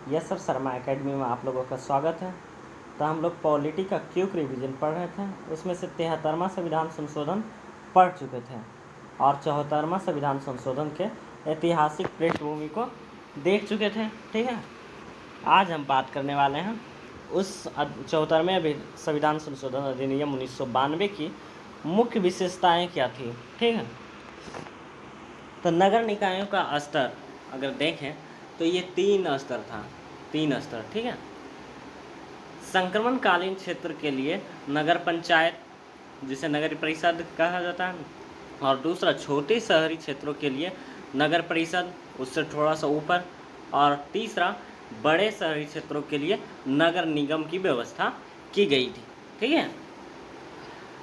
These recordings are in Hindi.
यस सर, शर्मा एकेडमी में आप लोगों का स्वागत है। तो हम लोग पॉलिटी का क्विक रिवीजन पढ़ रहे थे। उसमें से 73वां संविधान संशोधन पढ़ चुके थे और 74वां संविधान संशोधन के ऐतिहासिक पृष्ठभूमि को देख चुके थे। ठीक है, आज हम बात करने वाले हैं उस 74वें संविधान संशोधन अधिनियम 1992 की मुख्य विशेषताएं क्या थी। ठीक है, तो नगर निकायों का स्तर अगर देखें तो ये 3 स्तर था। 3 स्तर, ठीक है। संक्रमणकालीन क्षेत्र के लिए नगर पंचायत, जिसे नगर परिषद कहा जाता है, और दूसरा छोटे शहरी क्षेत्रों के लिए नगर परिषद, उससे थोड़ा सा ऊपर, और तीसरा बड़े शहरी क्षेत्रों के लिए नगर निगम की व्यवस्था की गई थी। ठीक है,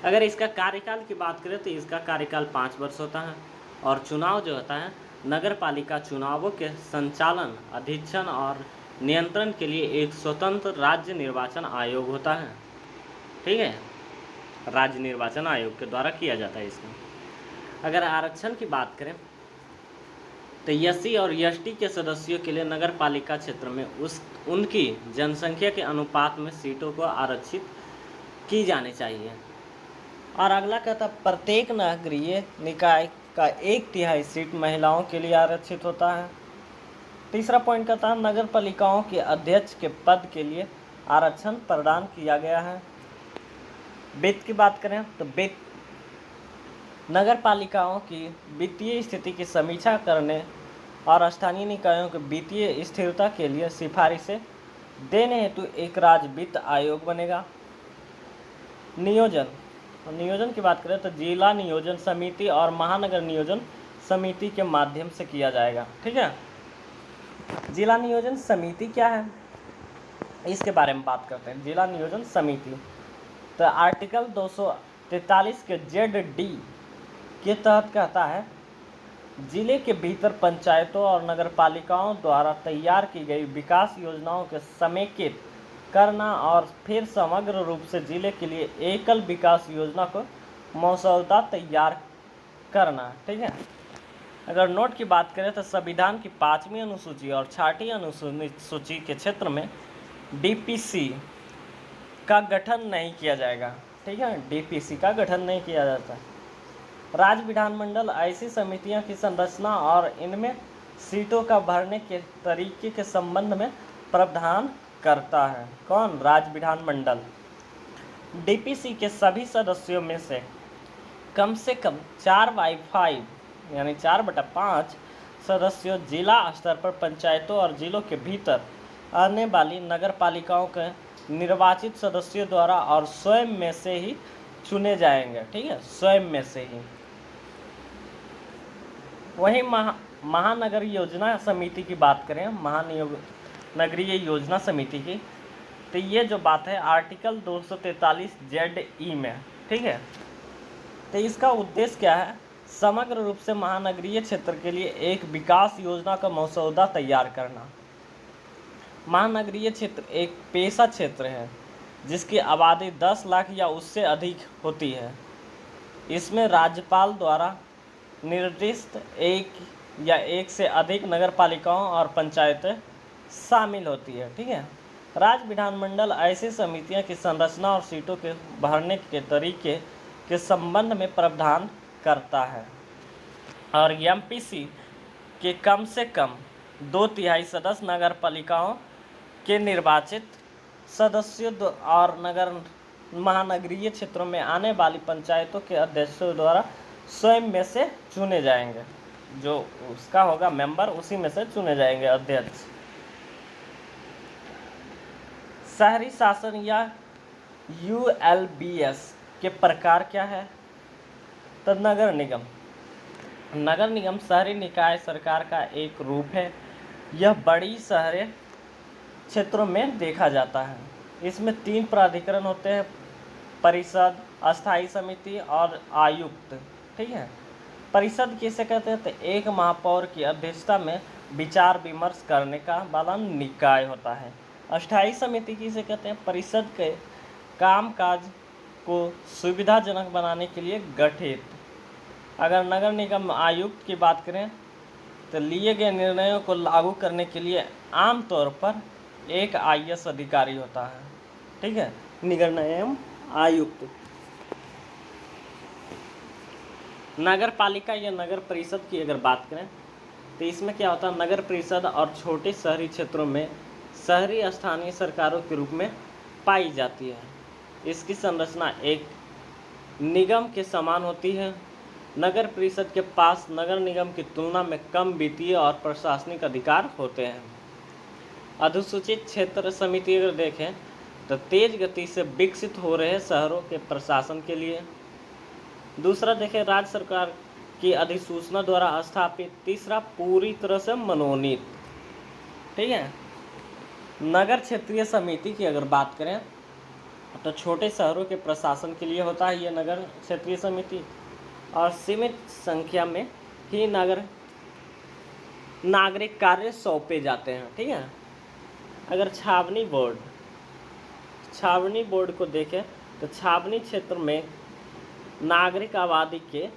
अगर इसका कार्यकाल की बात करें तो इसका कार्यकाल 5 वर्ष होता है और चुनाव जो होता है नगर पालिका चुनावों के संचालन, अधीक्षण और नियंत्रण के लिए एक स्वतंत्र राज्य निर्वाचन आयोग होता है। ठीक है, राज्य निर्वाचन आयोग के द्वारा किया जाता है इसमें। अगर आरक्षण की बात करें तो एससी और एसटी के सदस्यों के लिए नगर पालिका क्षेत्र में उनकी जनसंख्या के अनुपात में सीटों को आरक्षित की जानी चाहिए। और अगला कहता प्रत्येक नगरीय निकाय का 1/3 सीट महिलाओं के लिए आरक्षित होता है। तीसरा पॉइंट कहता है नगर पालिकाओं के अध्यक्ष के पद के लिए आरक्षण प्रदान किया गया है। वित्त की बात करें तो वित्त नगर पालिकाओं की वित्तीय स्थिति की समीक्षा करने और स्थानीय निकायों के वित्तीय स्थिरता के लिए सिफारिशें देने हेतु एक राज्य वित्त आयोग बनेगा। नियोजन की बात करें तो जिला नियोजन समिति और महानगर नियोजन समिति के माध्यम से किया जाएगा। ठीक है, जिला नियोजन समिति क्या है इसके बारे में बात करते हैं। जिला नियोजन समिति तो आर्टिकल 243 के ZD के तहत कहता है जिले के भीतर पंचायतों और नगर पालिकाओं द्वारा तैयार की गई विकास योजनाओं के समेकित करना और फिर समग्र रूप से जिले के लिए एकल विकास योजना को मसौदा तैयार करना। ठीक है, अगर नोट की बात करें तो संविधान की 5वीं अनुसूची और 6ठी अनुसूची के क्षेत्र में DPC का गठन नहीं किया जाएगा। ठीक है, DPC का गठन नहीं किया जाता। राज्य विधानमंडल ऐसी समितियां की संरचना और इनमें सीटों का भरने के तरीके के संबंध में प्रावधान करता है। कौन? राज्य विधानमंडल। DPC के सभी सदस्यों में से कम 4/5 यानी 4/5 सदस्यों जिला स्तर पर पंचायतों और जिलों के भीतर आने वाली नगर पालिकाओं के निर्वाचित सदस्यों द्वारा और स्वयं में से ही चुने जाएंगे। ठीक है, स्वयं में से ही। वहीं महानगर योजना समिति की बात करें, महानगरीय योजना समिति की, तो ये जो बात है आर्टिकल 243 ZE में। ठीक है, तो इसका उद्देश्य क्या है? समग्र रूप से महानगरीय क्षेत्र के लिए एक विकास योजना का मसौदा तैयार करना। महानगरीय क्षेत्र एक पेशा क्षेत्र है जिसकी आबादी 10 लाख या उससे अधिक होती है। इसमें राज्यपाल द्वारा निर्दिष्ट एक या एक से अधिक नगर पालिकाओं और पंचायतें शामिल होती है। ठीक है, राज्य विधानमंडल ऐसी समितियां की संरचना और सीटों के भरने के तरीके के संबंध में प्रावधान करता है और MPC के कम से कम 2/3 सदस्य नगर पालिकाओं के निर्वाचित सदस्यों और महानगरीय क्षेत्रों में आने वाली पंचायतों के अध्यक्षों द्वारा स्वयं में से चुने जाएंगे। जो उसका होगा मेंबर, उसी में से चुने जाएंगे अध्यक्ष। शहरी शासन या ULBS के प्रकार क्या है? तो नगर निगम शहरी निकाय सरकार का एक रूप है। यह बड़ी शहरी क्षेत्रों में देखा जाता है। इसमें 3 प्राधिकरण होते हैं, परिषद, अस्थायी समिति और आयुक्त। ठीक है, परिषद किसे कहते हैं? तो एक महापौर की अध्यक्षता में विचार विमर्श करने का वाला निकाय होता है। अस्थायी समिति किसे कहते हैं? परिषद के कामकाज को सुविधाजनक बनाने के लिए गठित। अगर नगर निगम आयुक्त की बात करें तो लिए गए निर्णयों को लागू करने के लिए आमतौर पर एक IAS अधिकारी होता है, ठीक है, निर्णय एवं आयुक्त। नगर पालिका या नगर परिषद की अगर बात करें तो इसमें क्या होता है, नगर परिषद और छोटे शहरी क्षेत्रों में शहरी स्थानीय सरकारों के रूप में पाई जाती है। इसकी संरचना एक निगम के समान होती है। नगर परिषद के पास नगर निगम की तुलना में कम वित्तीय और प्रशासनिक अधिकार होते हैं। अधिसूचित क्षेत्र समिति अगर देखें तो तेज गति से विकसित हो रहे शहरों के प्रशासन के लिए। दूसरा देखें, राज्य सरकार की अधिसूचना द्वारा स्थापित। तीसरा, पूरी तरह से मनोनीत, ठीक है। नगर क्षेत्रीय समिति की अगर बात करें तो छोटे शहरों के प्रशासन के लिए होता है ये नगर क्षेत्रीय समिति, और सीमित संख्या में ही नागरिक कार्य सौंपे जाते हैं, ठीक है। अगर छावनी बोर्ड को देखें तो छावनी क्षेत्र में नागरिक आबादी के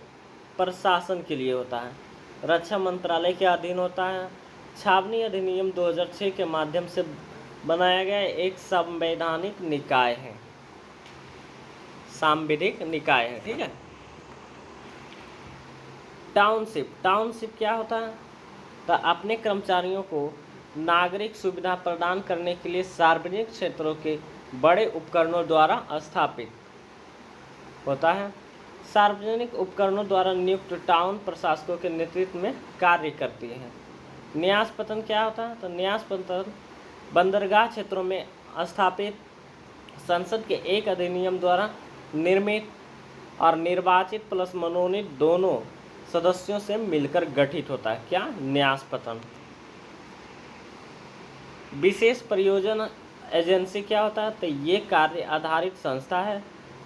प्रशासन के लिए होता है, रक्षा मंत्रालय के अधीन होता है। छावनी अधिनियम 2006 के माध्यम से बनाया गया एक सांविधिक निकाय है, ठीक है। टाउनशिप क्या होता है, तो अपने कर्मचारियों को नागरिक सुविधा प्रदान करने के लिए सार्वजनिक क्षेत्रों के बड़े उपकरणों द्वारा स्थापित होता है। सार्वजनिक उपकरणों द्वारा नियुक्त टाउन प्रशासकों के नेतृत्व में कार्य करती है। न्यास पतन क्या होता है, तो न्यास पतन बंदरगाह क्षेत्रों में स्थापित संसद के एक अधिनियम द्वारा निर्मित और निर्वाचित प्लस मनोनीत दोनों सदस्यों से मिलकर गठित होता है। क्या, न्यास पतन। विशेष परियोजना एजेंसी क्या होता है, तो ये कार्य आधारित संस्था है,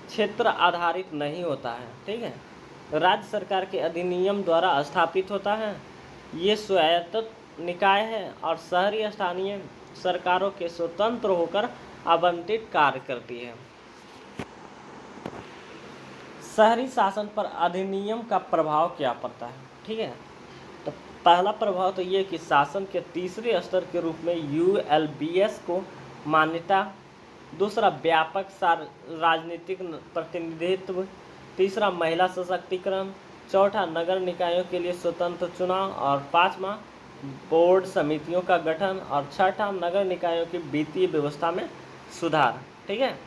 क्षेत्र आधारित नहीं होता है, ठीक है। राज्य सरकार के अधिनियम द्वारा स्थापित होता है। ये स्वायत्त निकाय है और शहरी स्थानीय सरकारों के स्वतंत्र होकर आवंटित कार्य करती है। शहरी शासन पर अधिनियम का प्रभाव क्या पड़ता है, ठीक है। तो पहला प्रभाव तो ये कि शासन के तीसरे स्तर के रूप में ULBS को मान्यता। दूसरा, व्यापक राजनीतिक प्रतिनिधित्व। तीसरा, महिला सशक्तिकरण। चौथा, नगर निकायों के लिए स्वतंत्र चुनाव। और पांचवा, बोर्ड समितियों का गठन। और छठा, नगर निकायों की वित्तीय व्यवस्था में सुधार, ठीक है।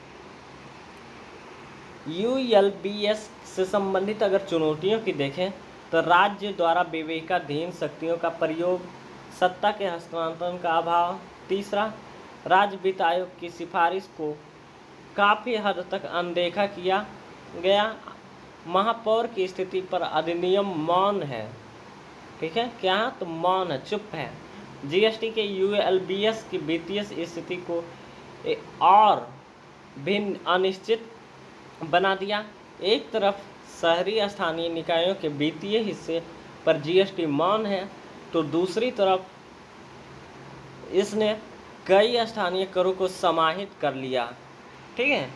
ULBS से संबंधित अगर चुनौतियों की देखें तो राज्य द्वारा विवेकाधीन शक्तियों का प्रयोग, सत्ता के हस्तांतरण का अभाव। तीसरा, राज्य वित्त आयोग की सिफारिश को काफ़ी हद तक अनदेखा किया गया। महापौर की स्थिति पर अधिनियम मौन है, ठीक है। क्या है, तो मौन है, चुप है। GST के ULBS की वित्तीय स्थिति को और भिन्न अनिश्चित बना दिया। एक तरफ शहरी स्थानीय निकायों के वित्तीय हिस्से पर GST मौन है, तो दूसरी तरफ इसने कई स्थानीय करों को समाहित कर लिया, ठीक है।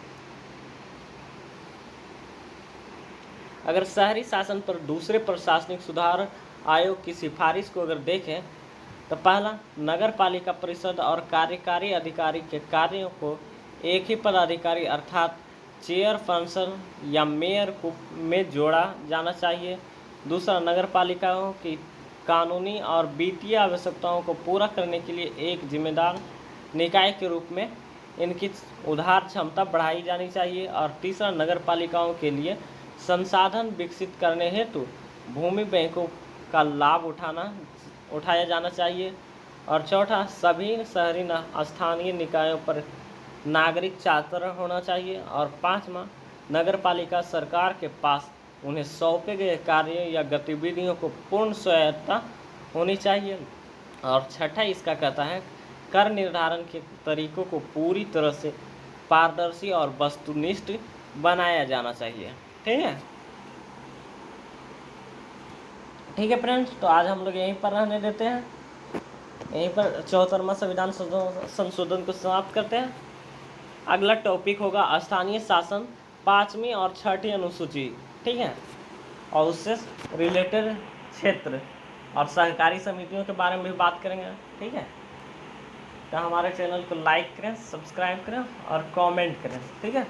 अगर शहरी शासन पर दूसरे प्रशासनिक सुधार आयोग की सिफारिश को अगर देखें तो पहला, नगर पालिका परिषद और कार्यकारी अधिकारी के कार्यों को एक ही पदाधिकारी अर्थात चेयरपर्सन या मेयर को में जोड़ा जाना चाहिए। दूसरा, नगर पालिकाओं की कानूनी और वित्तीय आवश्यकताओं को पूरा करने के लिए एक जिम्मेदार निकाय के रूप में इनकी उधार क्षमता बढ़ाई जानी चाहिए। और तीसरा, नगर पालिकाओं के लिए संसाधन विकसित करने हेतु भूमि बैंकों का लाभ उठाया जाना चाहिए। और चौथा, सभी शहरी स्थानीय निकायों पर नागरिक चार्टर होना चाहिए। और पांचवा, नगर पालिका सरकार के पास उन्हें सौंपे गए कार्यों या गतिविधियों को पूर्ण स्वायत्तता होनी चाहिए। और छठा इसका कहता है, कर निर्धारण के तरीकों को पूरी तरह से पारदर्शी और वस्तुनिष्ठ बनाया जाना चाहिए, ठीक है। ठीक है फ्रेंड्स, तो आज हम लोग यहीं पर रहने देते हैं, यहीं पर 74वां संविधान संशोधन को समाप्त करते हैं। अगला टॉपिक होगा स्थानीय शासन, 5वीं और 6ठी अनुसूची, ठीक है, और उससे रिलेटेड क्षेत्र और सहकारी समितियों के बारे में भी बात करेंगे। ठीक है, तो हमारे चैनल को लाइक करें, सब्सक्राइब करें और कमेंट करें। ठीक है।